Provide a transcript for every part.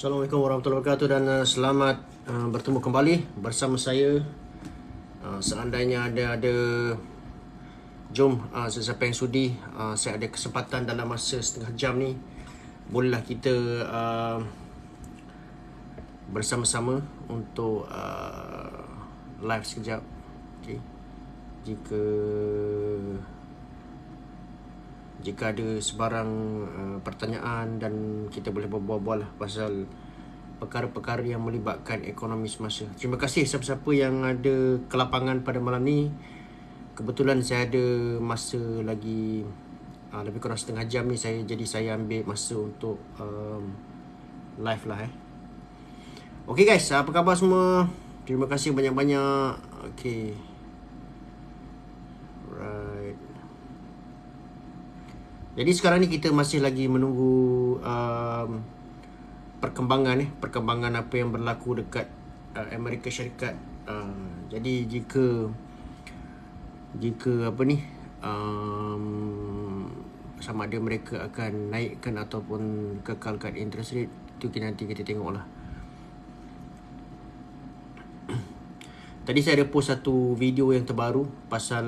Assalamualaikum warahmatullahi wabarakatuh dan selamat bertemu kembali bersama saya. Seandainya ada jom sesiapa yang sudi, saya ada kesempatan dalam masa setengah jam ni, bolehlah kita bersama-sama untuk live sekejap. Okay. Jika ada sebarang pertanyaan dan kita boleh berbual-bual pasal perkara-perkara yang melibatkan ekonomi semasa. Terima kasih siapa-siapa yang ada ke lapangan pada malam ni. Kebetulan saya ada masa lagi lebih kurang setengah jam ni, jadi saya ambil masa untuk live lah. Okay guys, apa khabar semua? Terima kasih banyak-banyak. Okay, right. Jadi sekarang ni kita masih lagi menunggu perkembangan apa yang berlaku dekat Amerika Syarikat. Jadi jika apa ni sama ada mereka akan naikkan ataupun kekalkan interest rate, itu nanti kita tengok lah. Tadi saya ada post satu video yang terbaru pasal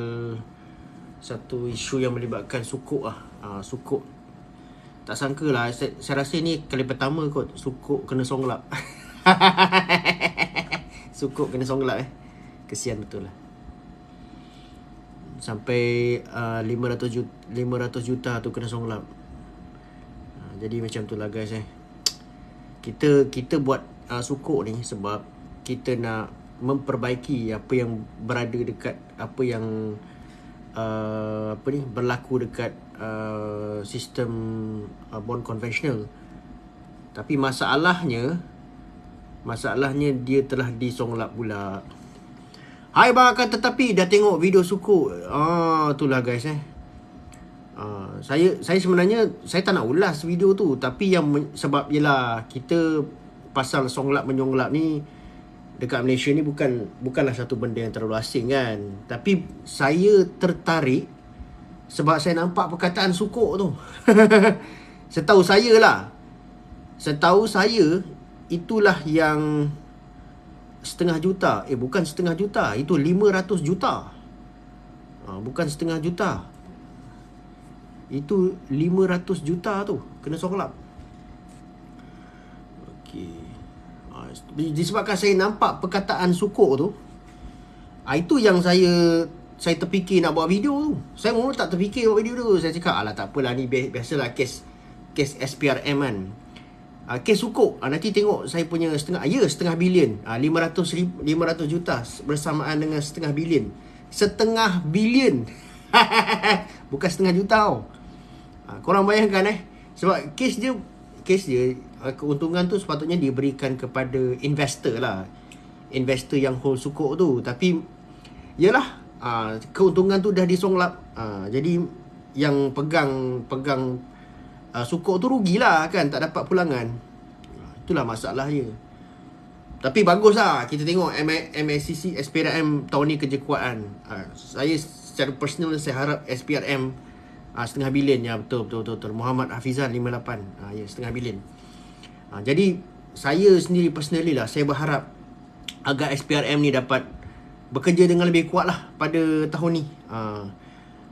satu isu yang melibatkan sukuk lah. Sukuk, tak sangka lah, saya rasa ni kali pertama kot sukuk kena songlap. Sukuk kena songlap kesian betul lah. Sampai 500 juta tu kena songlap. Jadi macam tu lah guys. Kita buat sukuk ni sebab kita nak memperbaiki apa yang berada dekat, apa yang berlaku dekat sistem bond konvensional. Tapi masalahnya dia telah disonglap pula. Hai bang, akan tetapi dah tengok video sukuk. Itulah guys. Saya sebenarnya saya tak nak ulas video tu, tapi sebab yelah kita pasal songlap menyonglap ni dekat Malaysia ni bukanlah satu benda yang terlalu asing kan. Tapi saya tertarik sebab saya nampak perkataan sukuk tu. Setahu saya itulah yang setengah juta. Bukan setengah juta, itu 500 juta. Bukan setengah juta, itu 500 juta tu kena songlap. Okey. Disebabkan saya nampak perkataan sukuk tu, itu yang saya terfikir nak buat video tu. Saya mula tak terfikir buat video tu. Saya cakap alah tak apalah, ni biasalah kes SPRM kan. Kes sukuk, nanti tengok saya punya setengah bilion. 500 juta bersamaan dengan setengah bilion. Setengah bilion. Bukan setengah juta tau. Korang bayangkan sebab kes dia keuntungan tu sepatutnya diberikan kepada investor lah. Investor yang hold sukuk tu. Tapi yalah, keuntungan tu dah disonglap. Jadi yang pegang sukuk tu rugilah kan, tak dapat pulangan. Itulah masalah dia. Tapi bagus lah, kita tengok MSCC SPRM tahun ni kerja kuat kan. Saya secara personal saya harap SPRM setengah bilion. Ya betul. Muhammad Hafizan 58. Ya setengah bilion. Jadi saya sendiri personally lah, saya berharap agar SPRM ni dapat bekerja dengan lebih kuat lah pada tahun ni.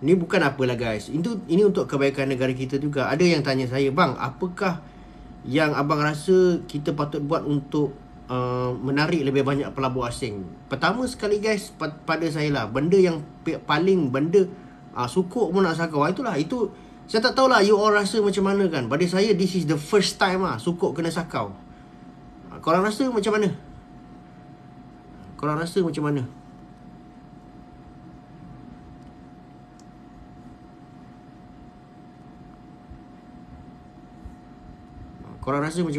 Ni bukan apalah guys, ini untuk kebaikan negara kita juga. Ada yang tanya saya, bang, apakah yang abang rasa kita patut buat untuk menarik lebih banyak pelabur asing? Pertama sekali guys, pada saya lah, benda yang paling sukuk pun nak sakau, itu saya tak tahulah you all rasa macam mana kan. Pada saya this is the first time sukuk kena sakau. Korang rasa macam mana? Korang rasa macam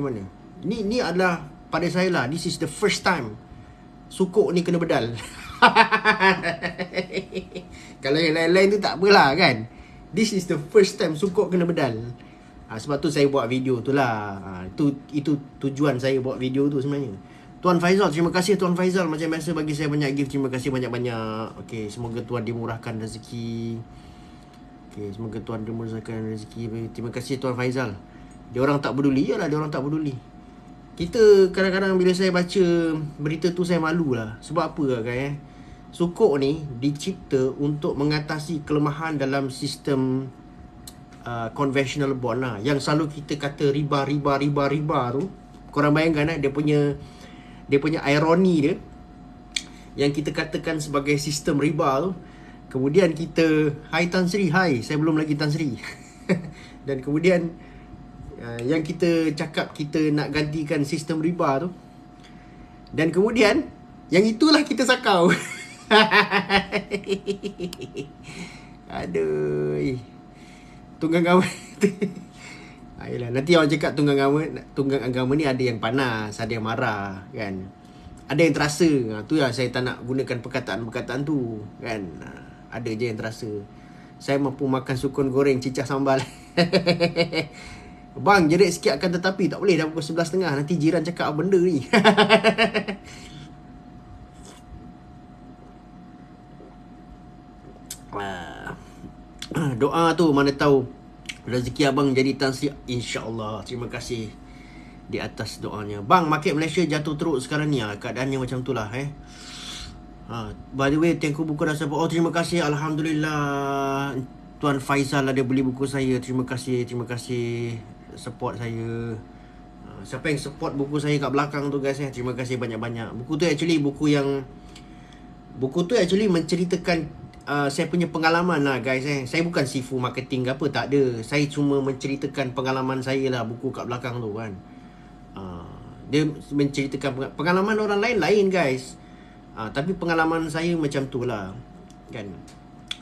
mana? Ni adalah pada saya lah, this is the first time sukuk ni kena bedal. Kalau yang lain-lain tu tak apalah kan. This is the first time sukuk kena bedal. Sebab tu saya buat video tu lah. Itu tujuan saya buat video tu sebenarnya. Tuan Faizal, terima kasih Tuan Faizal. Macam biasa bagi saya banyak gift. Terima kasih banyak-banyak. Okay, semoga Tuan dimurahkan rezeki. Semoga Tuan dimurahkan rezeki. Terima kasih Tuan Faizal. Dia orang tak peduli. Yalah, dia orang tak peduli. kita kadang-kadang bila saya baca berita tu saya malu lah. Sebab apa lah kan sukuk ni dicipta untuk mengatasi kelemahan dalam sistem conventional bond lah. Yang selalu kita kata riba tu. Korang bayangkan dia punya ironi dia yang kita katakan sebagai sistem riba tu. Kemudian kita, hai Tan Sri, hai, saya belum lagi Tan Sri. Dan kemudian yang kita cakap kita nak gantikan sistem riba tu. Dan kemudian yang itulah kita sakau. Aduh. Tunggang agama. Ayolah, nanti orang cakap tunggang agama ni ada yang panas, ada yang marah kan. Ada yang terasa. Tu lah saya tak nak gunakan perkataan-perkataan tu kan. Ada je yang terasa. Saya mampu makan sukun goreng cicah sambal. Bang, jerit sikit akan tetapi tak boleh dah pukul 11.30. Nanti jiran cakap apa benda ni. Doa tu mana tahu rezeki abang jadi Tan Sri, insya-Allah. Terima kasih di atas doanya. Bang, market Malaysia jatuh teruk sekarang ni lah. Keadaannya macam tu lah by the way, Tengku buku dah support. Oh, terima kasih. Alhamdulillah. Tuan Faizal ada beli buku saya. Terima kasih support saya. Siapa yang support buku saya kat belakang tu guys terima kasih banyak-banyak. Buku tu actually menceritakan saya punya pengalaman lah guys Saya bukan sifu marketing ke apa, tak ada. Saya cuma menceritakan pengalaman saya lah, buku kat belakang tu kan. Dia menceritakan pengalaman orang lain guys. Tapi pengalaman saya macam tu lah kan.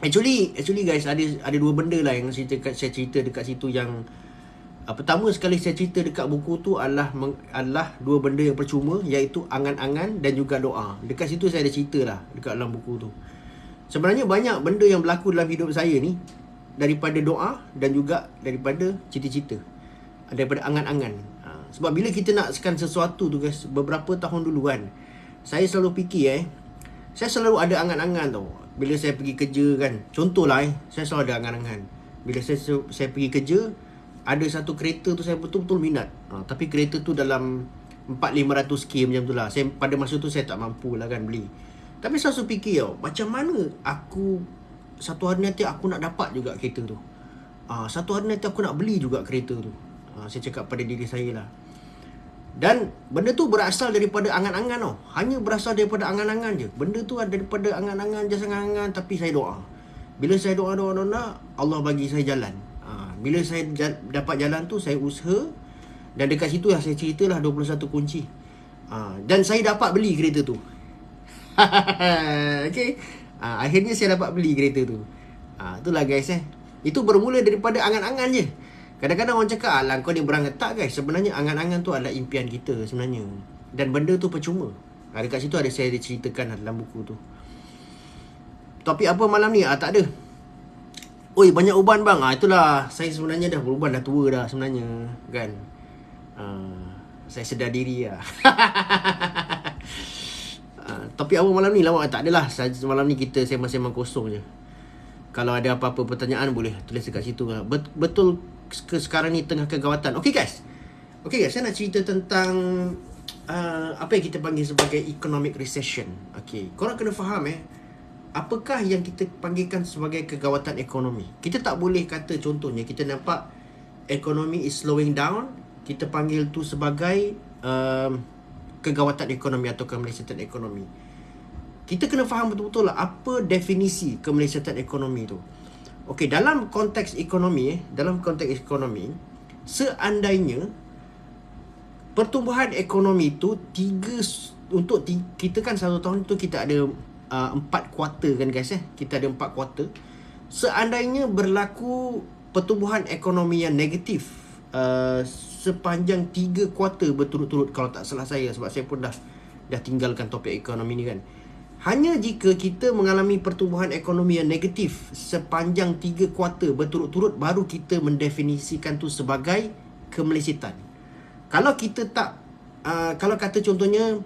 Actually guys, ada dua benda lah yang saya cerita dekat situ. Yang pertama sekali saya cerita dekat buku tu adalah dua benda yang percuma, iaitu angan-angan dan juga doa. Dekat situ saya ada cerita lah dekat dalam buku tu. Sebenarnya banyak benda yang berlaku dalam hidup saya ni daripada doa dan juga daripada cita-cita, daripada angan-angan. Sebab bila kita nakkan sesuatu tu guys, beberapa tahun dulu kan, saya selalu fikir saya selalu ada angan-angan tau. Bila saya pergi kerja kan, contohlah saya selalu ada angan-angan. Bila saya pergi kerja, ada satu kereta tu saya betul-betul minat. Tapi kereta tu dalam 400-500k macam tu lah. Pada masa tu saya tak mampu lah kan beli. Tapi saya selalu fikir macam mana aku satu hari nanti aku nak dapat juga kereta tu. Satu hari nanti aku nak beli juga kereta tu. Saya cakap pada diri saya lah. Dan benda tu berasal daripada angan-angan tau. Hanya berasal daripada angan-angan je. Benda tu ada daripada angan-angan, just angan-angan. Tapi saya doa. Bila saya doa, Allah bagi saya jalan. Bila saya dapat jalan tu, saya usaha. Dan dekat situ lah saya ceritalah 21 kunci. Dan saya dapat beli kereta tu. Okay. Akhirnya saya dapat beli kereta tu. Itulah guys Itu bermula daripada angan-angan je. Kadang-kadang orang cakap, alah kau ni berangan. Tak guys, sebenarnya angan-angan tu adalah impian kita sebenarnya. Dan benda tu percuma. Dekat situ saya ceritakan dalam buku tu. Topik apa malam ni? Tak ada. Oi, banyak uban bang. Itulah, saya sebenarnya dah beruban, dah tua dah sebenarnya kan. Saya sedar diri lah. Topik apa malam ni? Lama tak adalah. Malam ni kita sembang-sembang kosong je. Kalau ada apa-apa pertanyaan boleh tulis dekat situ. Betul ke sekarang ni tengah kegawatan. Okay guys, saya nak cerita tentang apa yang kita panggil sebagai economic recession. Okay, korang kena faham apakah yang kita panggilkan sebagai kegawatan ekonomi. Kita tak boleh kata, contohnya kita nampak ekonomi is slowing down, kita panggil tu sebagai kegawatan ekonomi atau kemelesatan ekonomi. Kita kena faham betul-betul lah apa definisi kemelesatan ekonomi tu. Okey, dalam konteks ekonomi, seandainya pertumbuhan ekonomi tu kita kan satu tahun tu kita ada 4 kuarter kan guys kita ada 4 kuarter. Seandainya berlaku pertumbuhan ekonomi yang negatif sepanjang 3 kuarter berturut-turut, kalau tak salah saya, sebab saya pun dah tinggalkan topik ekonomi ni kan. Hanya jika kita mengalami pertumbuhan ekonomi yang negatif sepanjang 3 kuarter berturut-turut, baru kita mendefinisikan tu sebagai kemelesatan. Kalau kita tak kalau kata contohnya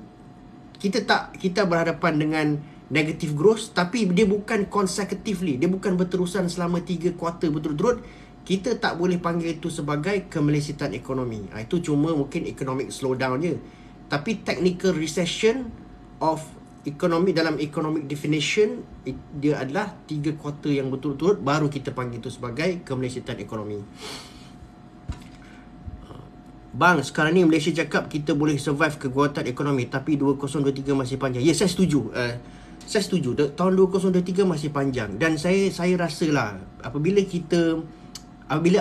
kita berhadapan dengan negative growth, tapi dia bukan consecutively, dia bukan berterusan selama 3 kuarter berturut-turut, kita tak boleh panggil itu sebagai kemelesetan ekonomi. Itu cuma mungkin economic slowdown je. Tapi technical recession of ekonomi, dalam economic definition, dia adalah 3 kuarter yang betul-betul baru kita panggil itu sebagai kemelesetan ekonomi. Bang, sekarang ni Malaysia cakap kita boleh survive kekuatan ekonomi, tapi 2023 masih panjang. Ya, saya setuju. Saya setuju. Tahun 2023 masih panjang. Dan saya rasalah apabila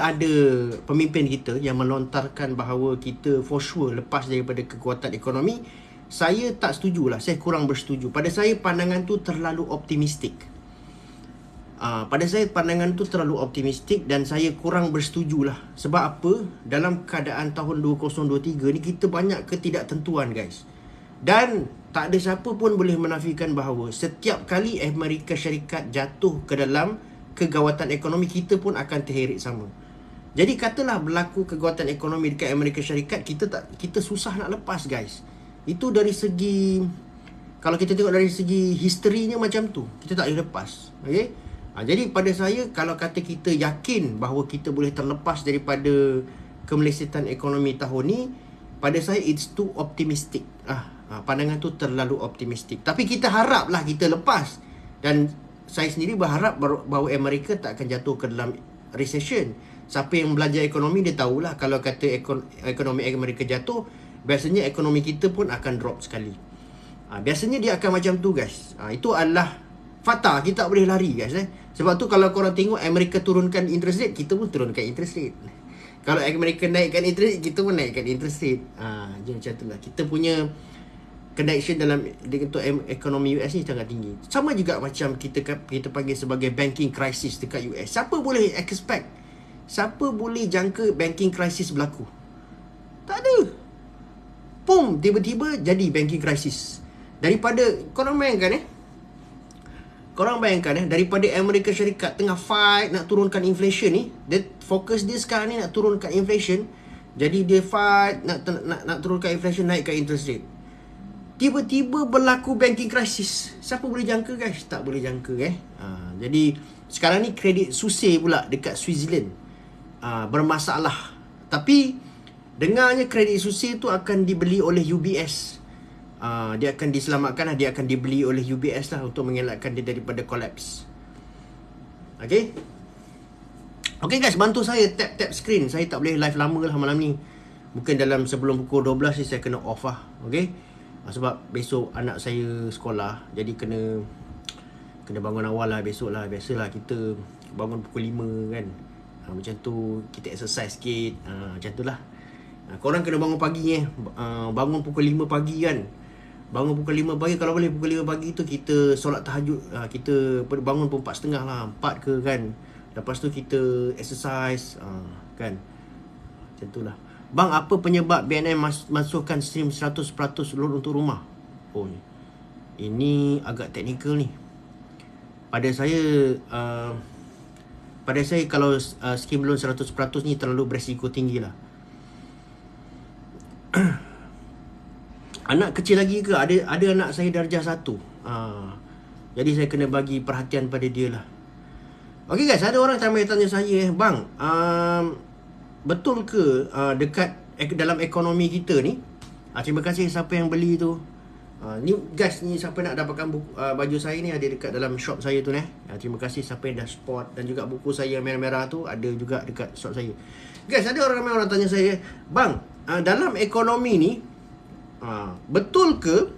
ada pemimpin kita yang melontarkan bahawa kita for sure lepas daripada kekuatan ekonomi, saya tak setujulah. Saya kurang bersetuju. Pada saya pandangan tu terlalu optimistik. Dan saya kurang bersetujulah. Sebab apa? Dalam keadaan tahun 2023 ni kita banyak ketidaktentuan, guys. Dan tak ada siapa pun boleh menafikan bahawa setiap kali Amerika Syarikat jatuh ke dalam kegawatan ekonomi, kita pun akan terheret sama. Jadi katalah berlaku kegawatan ekonomi dekat Amerika Syarikat, kita susah nak lepas, guys. Itu dari segi, kalau kita tengok dari segi historinya macam tu, kita tak boleh lepas. Okay? Jadi pada saya, kalau kata kita yakin bahawa kita boleh terlepas daripada kemelesetan ekonomi tahun ni, pada saya it's too optimistic. Pandangan tu terlalu optimistik. Tapi kita haraplah kita lepas. Dan saya sendiri berharap bahawa Amerika tak akan jatuh ke dalam recession. Siapa yang belajar ekonomi, dia tahulah kalau kata ekonomi Amerika jatuh, biasanya ekonomi kita pun akan drop sekali. Biasanya dia akan macam tu, guys. Itu adalah fakta, kita tak boleh lari, guys. Sebab tu kalau korang tengok Amerika turunkan interest rate, kita pun turunkan interest rate. Kalau Amerika naikkan interest rate, kita pun naikkan interest rate. Jadi macam tu lah. Kita punya connection dalam untuk ekonomi US ni sangat tinggi. Sama juga macam kita panggil sebagai banking crisis dekat US. Siapa boleh expect? Siapa boleh jangka banking crisis berlaku? Tak ada. Pum, tiba-tiba jadi banking crisis. Daripada korang bayangkan daripada Amerika Syarikat tengah fight nak turunkan inflation ni, dia fokus dia sekarang ni nak turunkan inflation. Jadi dia fight nak turunkan inflation, naikkan interest rate. Tiba-tiba berlaku banking crisis. Siapa boleh jangka, guys? Tak boleh jangka, Jadi sekarang ni kredit SUSE pula dekat Switzerland bermasalah. Tapi dengarnya kredit SUSE tu akan dibeli oleh UBS. Dia akan diselamatkan, dia akan dibeli oleh UBS lah untuk mengelakkan dia daripada collapse. Okay guys, bantu saya tap screen. Saya tak boleh live lama lah malam ni. Mungkin dalam sebelum pukul 12 ni saya kena off lah. Okay, sebab besok anak saya sekolah, jadi kena bangun awal lah besok lah. Biasalah kita bangun pukul 5 kan. Macam tu, kita exercise sikit. Macam tu lah. Korang kena bangun pagi bangun pukul 5 pagi kan. Bangun pukul 5 pagi. Kalau boleh pukul 5 pagi tu kita solat tahajud. Kita bangun pukul 4.30 lah, 4 ke kan. Lepas tu kita exercise kan. Macam tu lah. Bang, apa penyebab BNM masukkan stream 100% loan untuk rumah? Ini agak teknikal ni. Pada saya kalau skim loan 100% ni terlalu beresiko tinggi lah. Anak kecil lagi ke? Ada anak saya darjah 1. Jadi saya kena bagi perhatian pada dia lah. Okay guys, ada orang tanya saya, bang, betul ke dekat dalam ekonomi kita ni, terima kasih siapa yang beli tu. Ni guys, ni siapa nak dapatkan baju saya ni, ada dekat dalam shop saya tu terima kasih siapa yang dah support. Dan juga buku saya yang merah-merah tu ada juga dekat shop saya. Guys, ada ramai orang tanya saya, bang, dalam ekonomi ni betul ke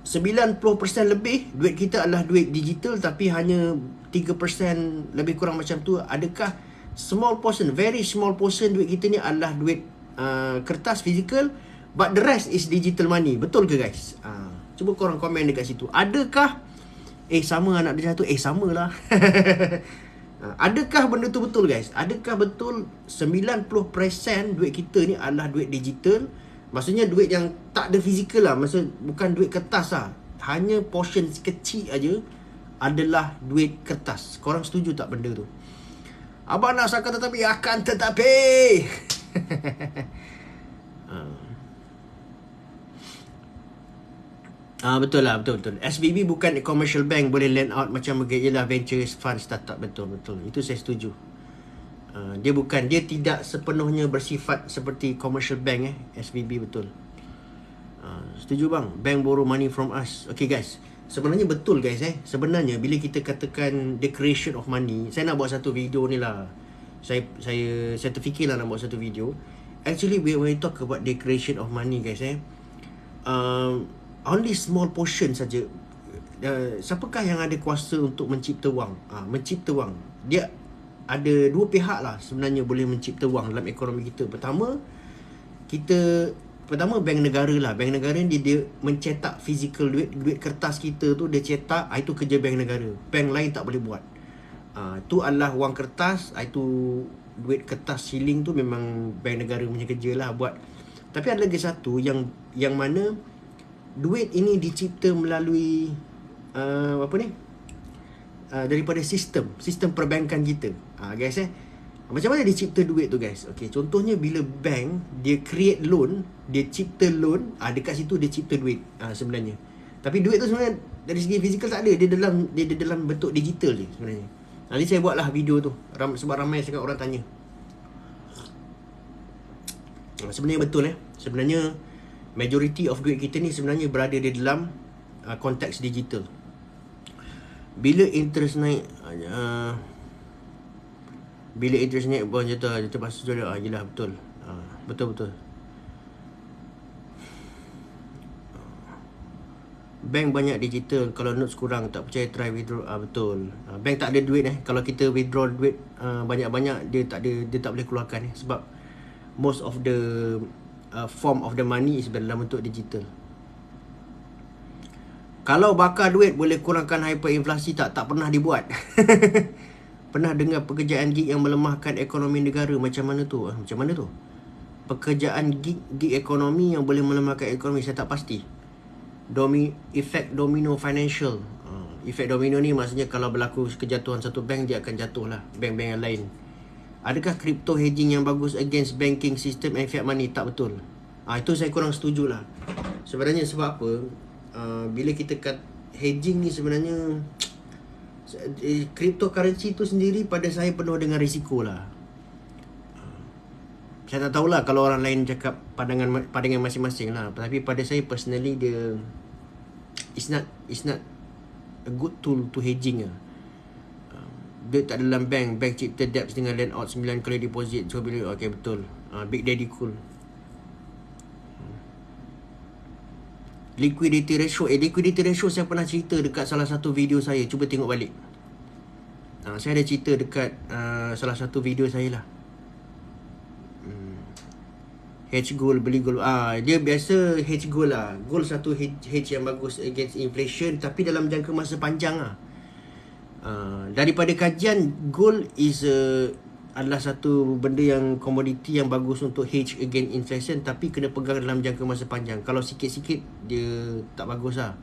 90% lebih duit kita adalah duit digital, tapi hanya 3% lebih kurang macam tu? Adakah small portion, very small portion duit kita ni adalah duit kertas fizikal, but the rest is digital money? Betul ke guys? Cuba korang komen dekat situ. Adakah sama anak dia satu? Samalah. Adakah benda tu betul guys? Adakah betul 90% duit kita ni adalah duit digital? Maksudnya duit yang tak ada fizikal lah. Maksud bukan duit kertas lah. Hanya portion kecil aja adalah duit kertas. Korang setuju tak benda tu? Abang nak sakan tetapi akan tetapi. Betul lah, betul. SVB bukan commercial bank, boleh lend out macam ialah venture fund startup. Betul. Itu saya setuju. Dia tidak sepenuhnya bersifat seperti commercial bank SVB, betul. Setuju bang, bank borrow money from us. Okay guys, sebenarnya betul guys sebenarnya bila kita katakan the creation of money, saya nak buat satu video ni lah. Saya terfikirlah nak buat satu video. Actually when we talk about the creation of money guys only small portion saja. Siapakah yang ada kuasa untuk mencipta wang? Mencipta wang, dia ada dua pihak lah sebenarnya boleh mencipta wang dalam ekonomi kita. Pertama bank negara lah. Bank negara dia mencetak physical duit kertas kita tu dia cetak. Itu kerja bank negara. Bank lain tak boleh buat. Tu adalah wang kertas. Itu duit kertas shilling tu memang bank negara punya kerja lah buat. Tapi ada lagi satu yang mana duit ini dicipta melalui daripada sistem perbankan kita. Guys macam mana dia cipta duit tu guys? Okay, contohnya bila bank dia create loan, dia cipta loan, dekat situ dia cipta duit sebenarnya. Tapi duit tu sebenarnya dari segi fizikal tak ada, dia dalam bentuk digital je sebenarnya. Nanti saya buatlah video tu sebab ramai sangat orang tanya. Sebenarnya betul sebenarnya majority of duit kita ni sebenarnya berada di dalam konteks digital. Bila interest naik bawah jatuh pasal sudah yelah betul. Betul. Bank banyak digital, kalau notes kurang tak percaya try withdraw. Betul. Bank tak ada duit kalau kita withdraw duit banyak-banyak dia tak boleh keluarkan sebab most of the form of the money is dalam bentuk digital. Kalau bakar duit boleh kurangkan hyperinflasi, tak pernah dibuat. Pernah dengar pekerjaan gig yang melemahkan ekonomi negara? Macam mana tu? Pekerjaan gig ekonomi yang boleh melemahkan ekonomi, saya tak pasti. Efek domino financial. Efek domino ni maksudnya kalau berlaku kejatuhan satu bank, dia akan jatuh lah bank-bank yang lain. Adakah crypto hedging yang bagus against banking system and fiat money? Tak betul. Itu saya kurang setuju lah. Sebenarnya sebab apa? Bila kita hedging ni sebenarnya cryptocurrency tu sendiri pada saya penuh dengan risiko lah. Saya tak tahulah kalau orang lain cakap pandangan masing-masing lah. Tapi pada saya personally dia it's not a good tool to hedging lah. Duit tak dalam bank cipta debts dengan lend out 9 kali deposit. So bila okay betul. Big Daddy cool. Liquidity ratio saya pernah cerita dekat salah satu video saya. Cuba tengok balik. Saya ada cerita dekat salah satu video saya lah. Hedge gold, beli gold. Dia biasa hedge gold lah. Gold satu hedge yang bagus against inflation, tapi dalam jangka masa panjang lah. Daripada kajian, gold adalah satu benda yang komoditi yang bagus untuk hedge against inflation, tapi kena pegang dalam jangka masa panjang. Kalau sikit-sikit dia tak bagus lah.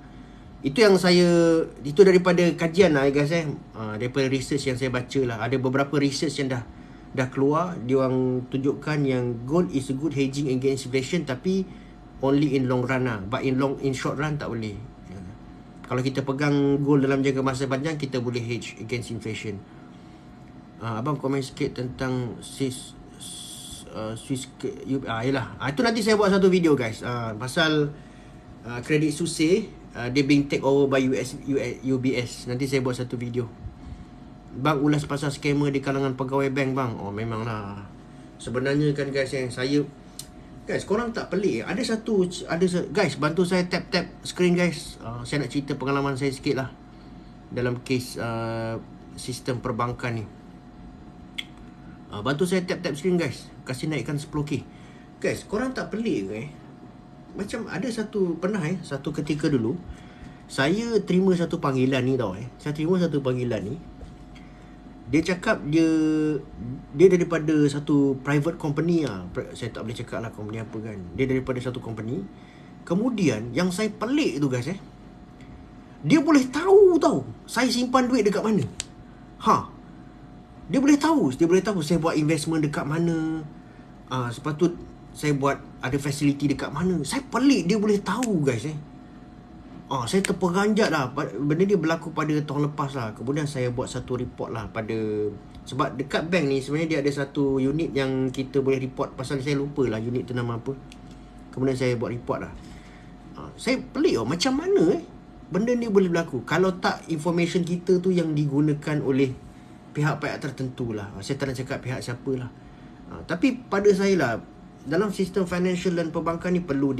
Itu daripada kajian lah guys daripada research yang saya baca lah. Ada beberapa research yang dah keluar. Dia orang tunjukkan yang gold is a good hedging against inflation, tapi only in long run lah. But in short run tak boleh. Kalau kita pegang gold dalam jangka masa panjang, kita boleh hedge against inflation. Abang komen sikit tentang Swiss yelah. Itu nanti saya buat satu video guys. Pasal Credit Suisse, dia being take over by UBS. Nanti saya buat satu video. Bang ulas pasal scammer di kalangan pegawai bank bang. Memanglah. Sebenarnya kan guys, yang saya guys, korang tak pelik. Guys, bantu saya tap screen guys. Saya nak cerita pengalaman saya sikit lah dalam kes sistem perbankan ni. Bantu saya tap screen guys. Kasih naikkan 10k. Guys, korang tak pelik ke macam ada satu ketika dulu saya terima satu panggilan ni tau Saya terima satu panggilan ni. Dia cakap dia daripada satu private company lah. Saya tak boleh cakap lah company apa kan. Dia daripada satu company. Kemudian yang saya pelik tu guys dia boleh tahu tau saya simpan duit dekat mana. Dia boleh tahu saya buat investment dekat mana. Sepatut saya buat ada facility dekat mana. Saya pelik dia boleh tahu guys Saya terperanjat lah. Benda ni berlaku pada tahun lepas lah. Kemudian saya buat satu report lah pada... Sebab dekat bank ni sebenarnya dia ada satu unit yang kita boleh report. Pasal saya lupa lah unit tu nama apa. Kemudian saya buat report lah. Saya pelik macam mana benda ni boleh berlaku. Kalau tak information kita tu yang digunakan oleh pihak-pihak tertentu lah. Saya tak nak cakap pihak siapa lah. Tapi pada saya lah, dalam sistem financial dan perbankan ni perlu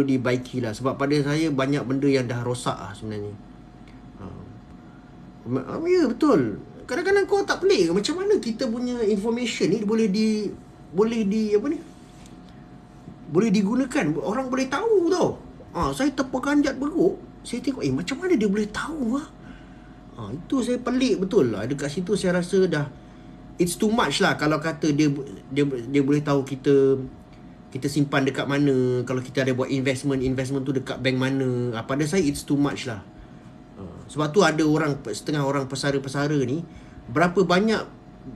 dibaiki lah. Sebab pada saya banyak benda yang dah rosak lah sebenarnya. Ya betul. Kadang-kadang kau tak pelik ke macam mana kita punya information ni boleh digunakan, orang boleh tahu tau. Saya terperanjat beruk. Saya tengok macam mana dia boleh tahu itu saya pelik betul lah. Dekat situ saya rasa dah it's too much lah. Kalau kata dia boleh tahu kita simpan dekat mana, kalau kita ada buat investment tu dekat bank mana. Pada saya it's too much lah. Sebab tu ada setengah orang pesara-pesara ni, berapa banyak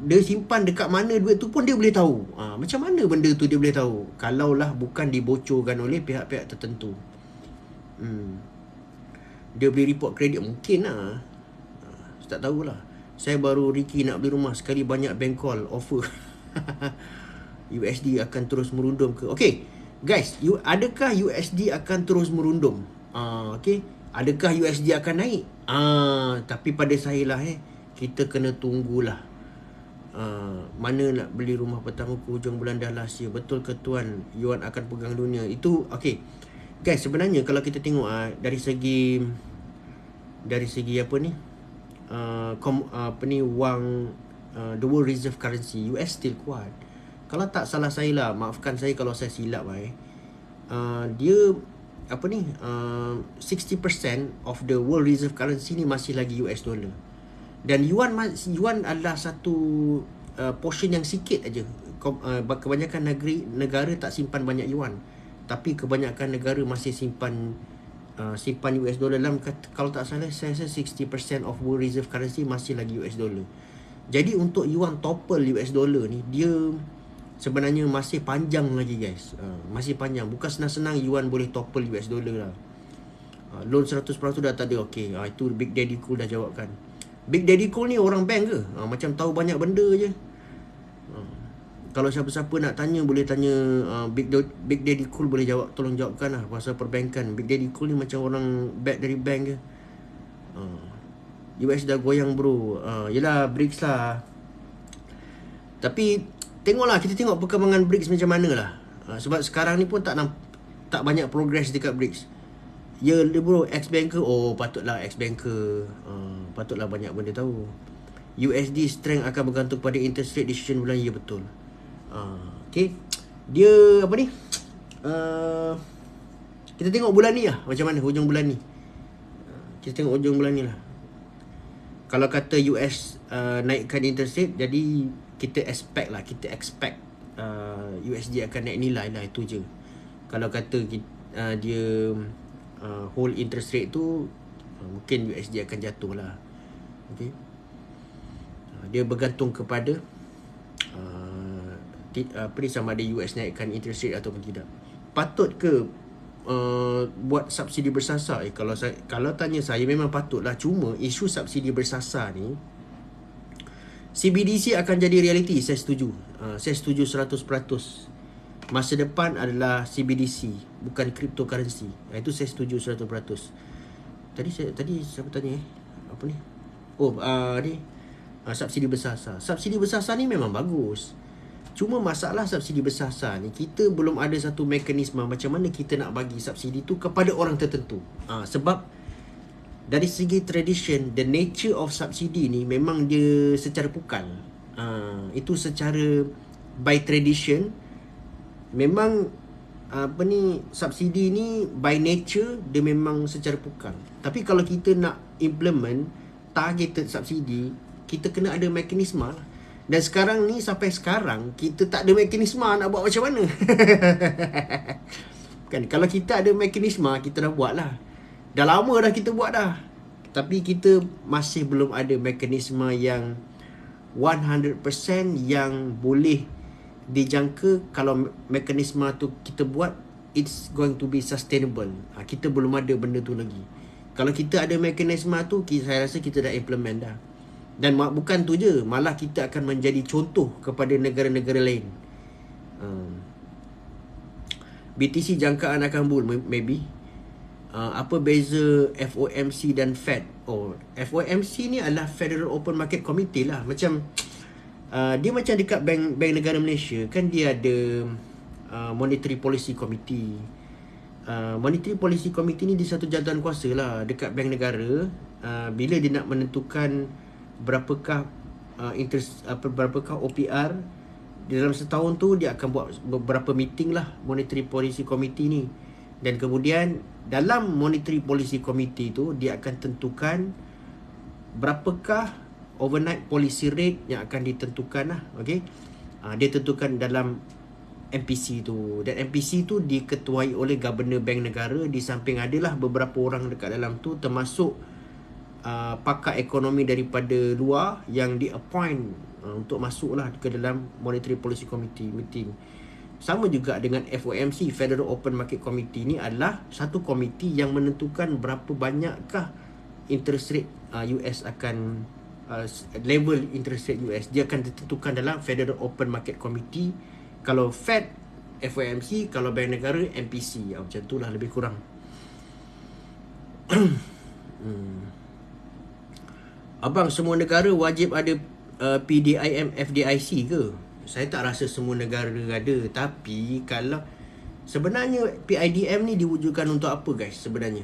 dia simpan dekat mana duit tu pun dia boleh tahu. Macam mana benda tu dia boleh tahu? Kalaulah bukan dibocorkan oleh pihak-pihak tertentu. Dia beli report kredit mungkin lah. Saya tak tahulah. Saya baru Ricky nak beli rumah, sekali banyak bank call offer. USD akan terus merundum ke? Okay guys, adakah USD akan terus merundum? Okay, adakah USD akan naik? Tapi pada saya lah kita kena tunggulah. Mana nak beli rumah pertama ke hujung bulan dah last year. Betul ke tuan, yuan akan pegang dunia? Itu okay guys, sebenarnya kalau kita tengok dari segi apa ni, wang, the world reserve currency, US still kuat. Kalau tak salah saya lah, maafkan saya kalau saya silap dia 60% of the world reserve currency ni masih lagi US dollar. Dan yuan adalah satu portion yang sikit aja. Kebanyakan negara tak simpan banyak yuan, tapi kebanyakan negara masih simpan US dollar. Dalam kalau tak salah saya rasa 60% of world reserve currency masih lagi US dollar. Jadi untuk yuan topple US dollar ni, dia sebenarnya masih panjang lagi guys. Masih panjang. Bukan senang-senang yuan boleh topple US dollar lah. Loan 100% dah tak ada. Okay, itu Big Daddy Cool dah jawabkan. Big Daddy Cool ni orang bank ke? Macam tahu banyak benda je. Kalau siapa-siapa nak tanya, boleh tanya Big Daddy Cool, boleh tolong jawabkan lah pasal perbankan. Big Daddy Cool ni macam orang dari bank ke. US dah goyang bro. Yelah BRICS lah. Tapi kita tengok perkembangan BRICS macam mana lah. Sebab sekarang ni pun tak banyak progress dekat BRICS. Ya bro, ex-banker. Patutlah ex-banker. Patutlah banyak benda tahu. USD strength akan bergantung pada interest rate decision bulan. Ya betul. Okay, dia apa ni, kita tengok bulan ni lah macam mana hujung bulan ni. Kita tengok hujung bulan ni lah. Kalau kata US naikkan interest rate, jadi kita expect USD akan naik nilai lah. Itu je. Kalau kata dia hold interest rate tu, mungkin USD akan jatuh lah. Okay, dia bergantung kepada sama ada US naikkan interest rate ataupun tidak. Patut ke buat subsidi bersasar? Kalau tanya saya, memang patutlah. Cuma isu subsidi bersasar ni, CBDC akan jadi realiti. Saya setuju. Saya setuju 100%. Masa depan adalah CBDC, bukan cryptocurrency. Itu saya setuju 100%. Tadi siapa tanya apa ni? Subsidi bersasar. Subsidi bersasar ni memang bagus. Cuma masalah subsidi bersasar ni, kita belum ada satu mekanisme macam mana kita nak bagi subsidi tu kepada orang tertentu. Sebab dari segi tradition, the nature of subsidi ni memang dia secara pukal. Itu secara by tradition, memang subsidi ni by nature dia memang secara pukal. Tapi kalau kita nak implement targeted subsidi, kita kena ada mekanisme lah. Dan sekarang ni, sampai sekarang kita tak ada mekanisme nak buat macam mana. Kan, kalau kita ada mekanisme, kita dah buat lah. Dah lama dah kita buat dah. Tapi kita masih belum ada mekanisme yang 100% yang boleh dijangka. Kalau mekanisme tu kita buat, it's going to be sustainable. Kita belum ada benda tu lagi. Kalau kita ada mekanisme tu, saya rasa kita dah implement dah. Dan bukan tu je, malah kita akan menjadi contoh kepada negara-negara lain. BTC jangkaan akan bull, maybe. Apa beza FOMC dan Fed? FOMC ni adalah Federal Open Market Committee lah. Macam dia macam dekat bank negara Malaysia kan, dia ada Monetary Policy Committee. Monetary Policy Committee ni dia satu jawatan kuasa lah dekat bank negara. Bila dia nak menentukan berapakah berapakah OPR dalam setahun tu, dia akan buat beberapa meeting lah Monetary Policy Committee ni. Dan kemudian dalam Monetary Policy Committee tu, dia akan tentukan berapakah overnight policy rate yang akan ditentukan lah. Okay? Dia tentukan dalam MPC tu. Dan MPC tu diketuai oleh Governor Bank Negara. Di samping adalah beberapa orang dekat dalam tu, termasuk pakar ekonomi daripada luar yang di-appoint untuk masuklah ke dalam Monetary Policy Committee meeting. Sama juga dengan FOMC, Federal Open Market Committee ni adalah satu komiti yang menentukan berapa banyakkah interest rate US akan level interest rate US. Dia akan ditentukan dalam Federal Open Market Committee. Kalau Fed, FOMC, kalau bank negara, MPC. Macam tu lah lebih kurang. Abang, semua negara wajib ada PDIM FDIC ke? Saya tak rasa semua negara ada. Tapi kalau sebenarnya PIDM ni diwujudkan untuk apa guys sebenarnya?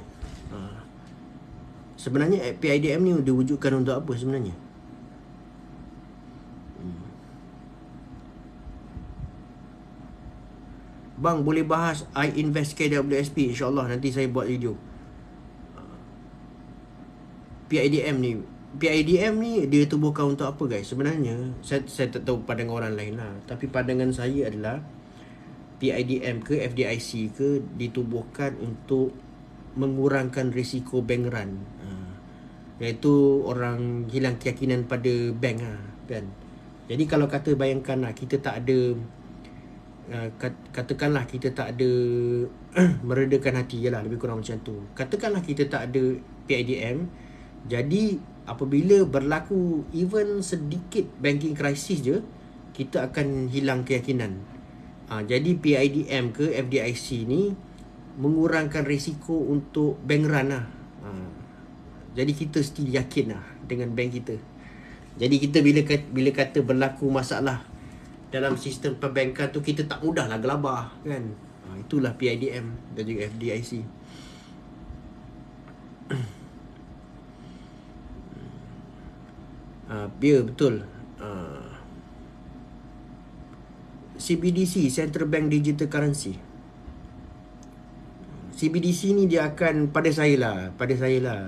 Sebenarnya PIDM ni diwujudkan untuk apa sebenarnya? Bang, boleh bahas I Invest KWSP? InsyaAllah nanti saya buat video. PIDM ni dia tubuhkan untuk apa guys? Sebenarnya saya tak tahu pandangan orang lain lah. Tapi pandangan saya adalah PIDM ke FDIC ke ditubuhkan untuk mengurangkan risiko bank run. Iaitu orang hilang keyakinan pada bank lah, kan? Jadi kalau bayangkan lah, kita tak ada katakanlah kita tak ada meredakan hati, jelah lebih kurang macam tu. Katakanlah kita tak ada PIDM. Jadi apabila berlaku even sedikit banking crisis je, kita akan hilang keyakinan. Jadi PIDM ke FDIC ni mengurangkan risiko untuk bank run lah. Jadi kita still yakin lah dengan bank kita. Jadi kita bila kata berlaku masalah dalam sistem perbankan tu, kita tak mudah lah gelabah, kan? Itulah PIDM dan juga FDIC. Ya, betul. CBDC, Central Bank Digital Currency. CBDC ni dia akan, pada saya lah,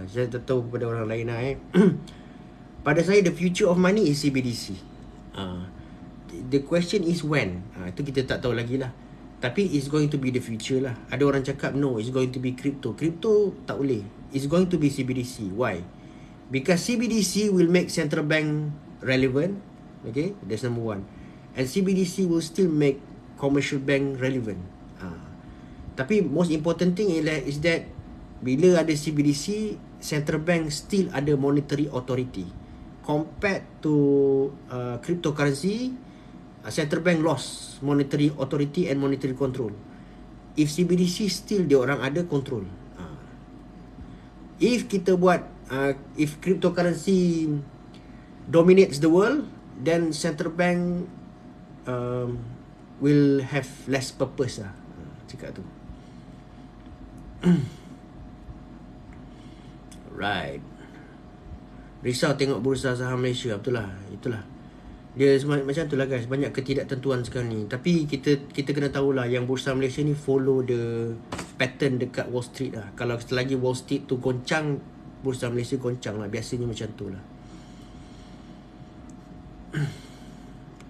saya tak tahu pada orang lain lah pada saya, the future of money is CBDC. The question is when. Itu kita tak tahu lagi lah. Tapi it's going to be the future lah. Ada orang cakap no, it's going to be crypto. Crypto tak boleh. It's going to be CBDC. Why? Because CBDC will make central bank relevant. Okay, that's number one. And CBDC will still make commercial bank relevant. Tapi most important thing is that bila ada CBDC, central bank still ada monetary authority. Compared to cryptocurrency, central bank lost monetary authority and monetary control. If CBDC still dia orang ada control. If kita buat if cryptocurrency dominates the world, then central bank will have less purpose lah. Cakap tu. Right. Risau tengok bursa saham Malaysia. Betul lah. Itulah. Dia macam tu lah guys. Banyak ketidaktentuan sekarang ni. Tapi kita kena tahulah yang bursa Malaysia ni follow the pattern dekat Wall Street lah. Kalau selagi Wall Street tu goncang, bursa Malaysia goncang lah. Biasanya macam tu lah.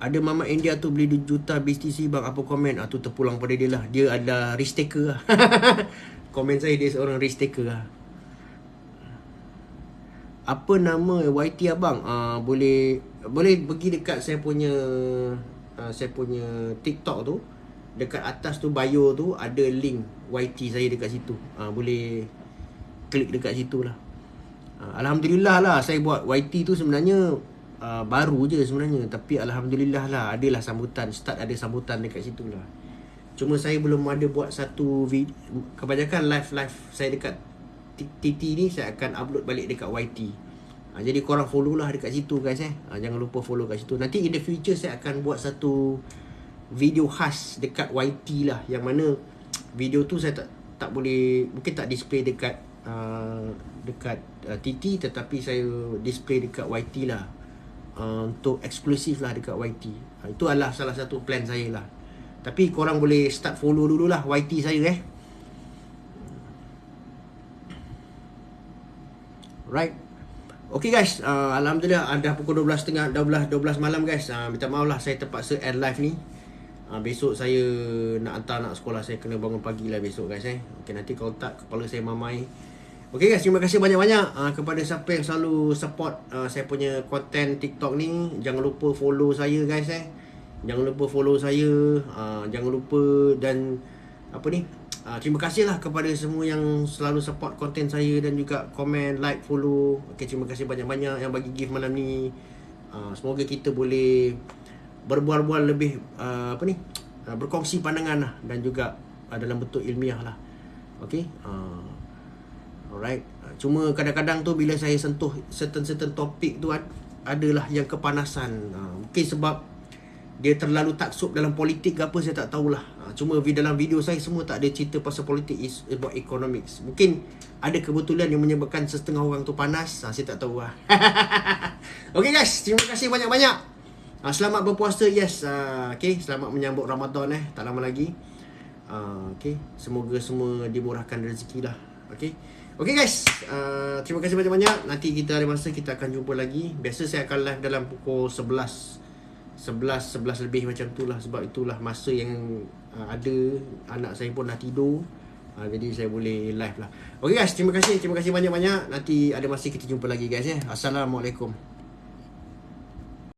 Ada Mama India tu beli 2 juta BTC bang, apa komen? Tu terpulang pada dia lah. Dia adalah risk taker lah. Komen saya, dia seorang risk taker lah. Apa nama YT abang? Boleh pergi dekat saya punya TikTok tu. dekat atas tu bio tu ada link YT saya dekat situ. Boleh klik dekat situ lah. Alhamdulillah lah saya buat YT tu sebenarnya baru je sebenarnya, tapi alhamdulillah lah adalah sambutan, start ada sambutan dekat situ lah. Cuma saya belum ada buat satu video. Kebanyakan live saya dekat TT ni saya akan upload balik dekat YT. Jadi korang follow lah dekat situ guys jangan lupa follow kat situ. Nanti in the future saya akan buat satu video khas dekat YT lah, yang mana video tu saya tak boleh, mungkin tak display dekat TT, tetapi saya display dekat YT lah, untuk eksklusif lah dekat YT. Itu adalah salah satu plan saya lah. Tapi korang boleh start follow dululah YT saya Right. Okay guys, alhamdulillah dah pukul 12.30, 12 malam guys. Minta maaf lah saya terpaksa end live ni. Besok saya nak hantar anak sekolah, saya kena bangun pagi lah besok guys Okay, nanti kalau tak kepala saya mamai. Okay guys, terima kasih banyak-banyak kepada siapa yang selalu support saya punya konten TikTok ni. Jangan lupa follow saya guys Jangan lupa follow saya, jangan lupa dan terima kasih lah kepada semua yang selalu support konten saya dan juga komen, like, follow. Okay, terima kasih banyak-banyak yang bagi gift malam ni. Semoga kita boleh berbual-bual lebih berkongsi pandangan lah, dan juga dalam bentuk ilmiah lah. Okay, alright. Cuma kadang-kadang tu bila saya sentuh certain topik tu adalah yang kepanasan. Mungkin sebab dia terlalu taksub dalam politik ke apa, saya tak tahulah. Cuma dalam video saya semua tak ada cerita pasal politik, is about economics. Mungkin ada kebetulan yang menyebabkan setengah orang tu panas, saya tak tahu lah. Okay guys, terima kasih banyak-banyak. Selamat berpuasa, yes. Okay, selamat menyambut Ramadan tak lama lagi. Okay, semoga semua dimurahkan rezeki lah. Okay, okay guys, terima kasih banyak-banyak. Nanti kita ada masa kita akan jumpa lagi. Biasa saya akan live dalam pukul 11 lebih macam tu lah. Sebab itulah masa yang ada anak saya pun dah tidur, jadi saya boleh live lah. Okay guys, terima kasih banyak-banyak. Nanti ada masa kita jumpa lagi guys Assalamualaikum.